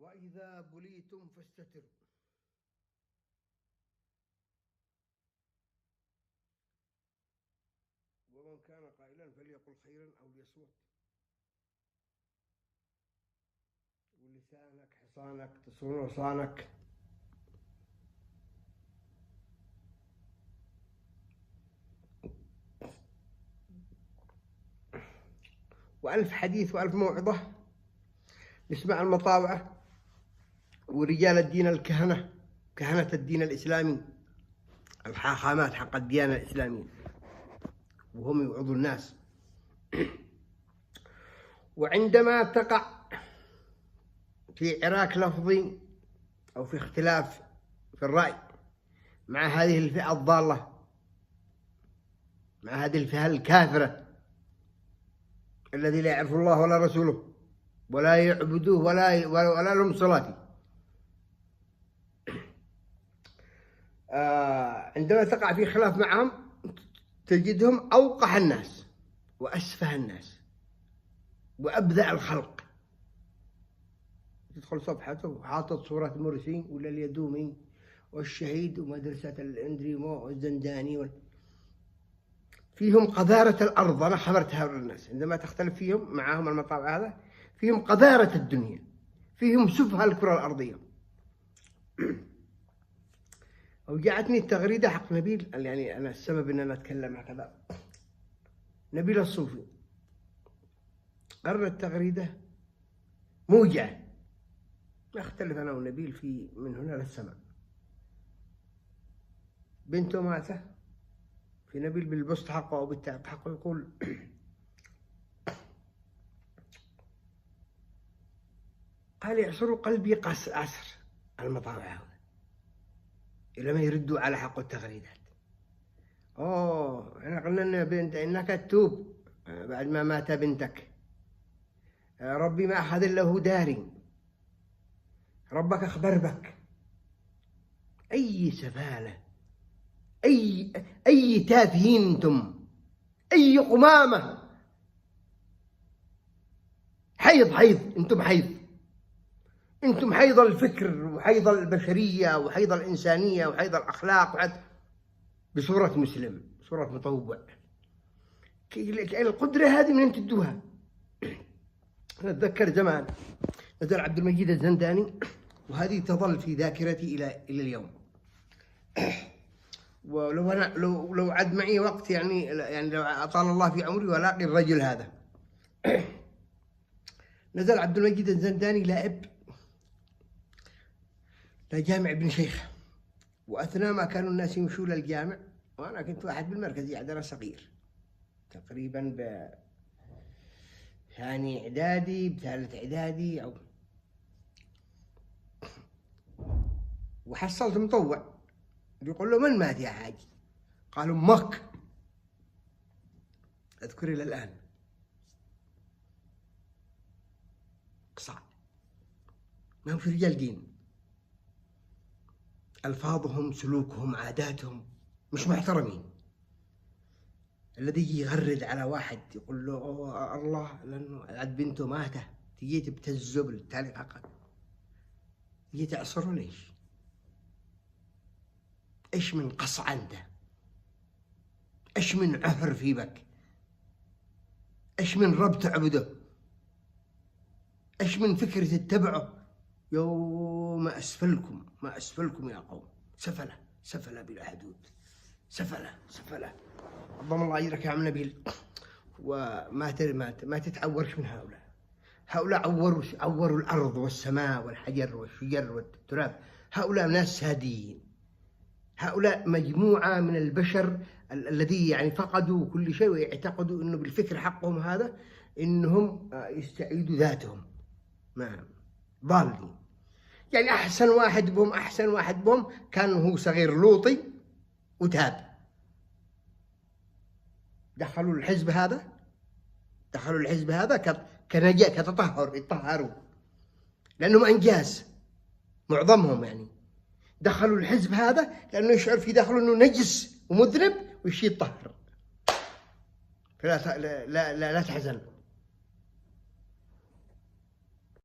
وإذا بليتم فاستتروا. ومن كان قائلا فليقل خيرا أو ليصمت. ولسانك حصانك تصون حصانك. وألف حديث وألف موعظة. نسمع المطاوعة ورجال الدين الكهنة، كهنة الدين الإسلامي، الحاخامات حق الديانة الإسلامية، وهم يوعظوا الناس. وعندما تقع في عراك لفظي أو في اختلاف في الرأي مع هذه الفئة الضالة، مع هذه الفئة الكافرة الذي لا يعرف الله ولا رسوله ولا يعبدوه ولا لهم صلاتي، عندما تقع في خلاف معهم تجدهم أوقح الناس وأسفه الناس وأبذع الخلق. تدخل صفحته وحاطط صورة مرسي ولا اليدومي والشهيد ومدرسة الأندريمو والزنداني فيهم قذارة الأرض. أنا خبرت هؤلاء الناس عندما تختلف فيهم معهم المطاوع هذا، فيهم قذارة الدنيا، فيهم سفه الكرة الأرضية. وجاءتني التغريدة حق نبيل، يعني أنا السبب إن أنا أتكلم هكذا، نبيل الصوفي قرر التغريدة موجعة. نختلف أنا ونبيل في من هنا للسماء. بنته ماتت، في نبيل بالبسط حقه أو بالتعب حقه يقول قال يعصر قلبي عسر المطاوع هذا لما يردوا على حق التغريدات. احنا قلنا لنا بنت انك تتوب بعد ما مات بنتك، ربي ما اخذ له داري، ربك اخبر بك. اي سفالة، اي تافهين انتم، اي قمامة. حيض انتم حيض الفكر وحيض البشرية وحيض الإنسانية وحيض الأخلاق بصورة مسلم، بصورة مطوع. القدرة هذه من تدوها؟ أنا أتذكر زمان نزل عبد المجيد الزنداني، وهذه تظل في ذاكرتي إلى اليوم. ولو أنا لو عد معي وقت يعني لو أطال الله في عمري ولاقي الرجل هذا. نزل عبد المجيد الزنداني لجامع ابن شيخ، وأثناء ما كانوا الناس يمشوا للجامع، وأنا كنت واحد بالمركز يعني أنا صغير تقريبا ثاني إعدادي بثالث إعدادي وحصلت مطوع يقول له من مات يا حاج؟ قالوا أمك. أذكر إلى الآن. صعب، ما هم في رجال دين، ألفاظهم سلوكهم عاداتهم مش محترمين. الذي يغرد على واحد يقول له الله لأنه عاد بنته ماتة تجي تبتزه بالتالي حقك، تجي تعصره ليش؟ إيش من قص عنده؟ إيش من عهر في بك؟ إيش من رب تعبده؟ إيش من فكرة تتبعه؟ يوم ما أسفلكم يا قوم. سفلة بلا حدود، سفلة. اللهم الله أجرك يا عم نبيل. وما تتعورش من هؤلاء عوروا الأرض والسماء والحجر والشجر والتراب. هؤلاء ناس سادين، هؤلاء مجموعة من البشر الذي يعني فقدوا كل شيء، ويعتقدوا إنه بالفكر حقهم هذا إنهم يستعيدوا ذاتهم. ما ضالين. يعني أحسن واحد بهم كان هو صغير لوطي وتاب. دخلوا الحزب هذا كنجاة كتطهر، يتطهروا لأنهم أنجاز معظمهم. يعني دخلوا الحزب هذا لأنه يشعر في داخله أنه نجس ومذنب ويشي يتطهر. فلا لا تحزن.